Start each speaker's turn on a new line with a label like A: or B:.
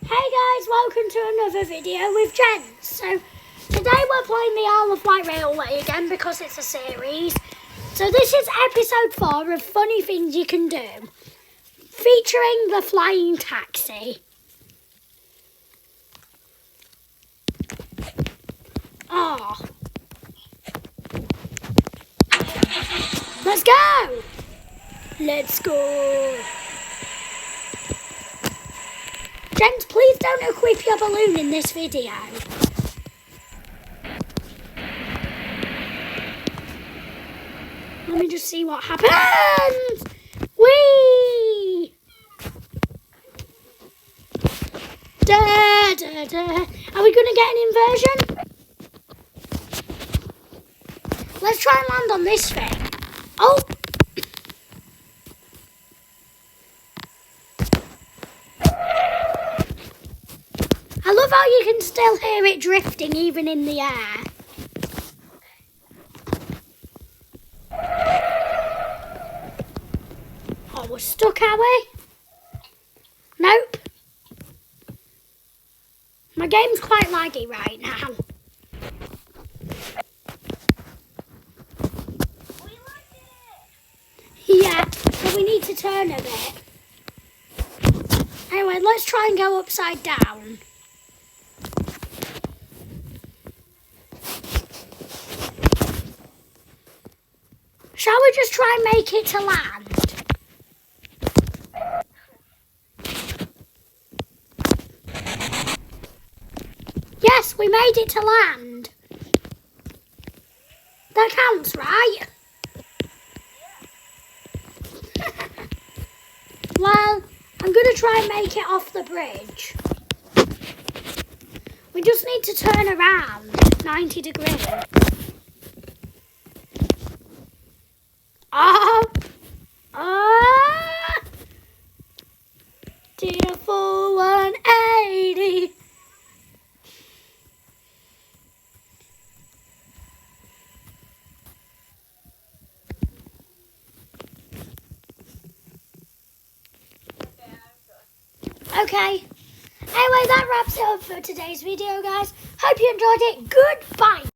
A: Hey guys, welcome to another video with Jen. So today we're playing the Isle of Wight Railway again because it's a series. So this is episode 4 of Funny Things You Can Do, featuring the flying taxi. Oh. Let's go! Let's go! Gents, please don't equip your balloon in this video. Let me just see what happens. Whee! Da, da, da. Are we going to get an inversion? Let's try and land on this thing. Oh! I love how you can still hear it drifting even in the air. Oh, we're stuck, are we? Nope. My game's quite laggy right now. Yeah, but we need to turn a bit. Anyway, let's try and go upside down. Shall we just try and make it to land? Yes, we made it to land. That counts, right? Well, I'm going to try and make it off the bridge. We just need to turn around 90 degrees. Did a full 180. Okay. Anyway, that wraps it up for today's video, guys. Hope you enjoyed it. Goodbye.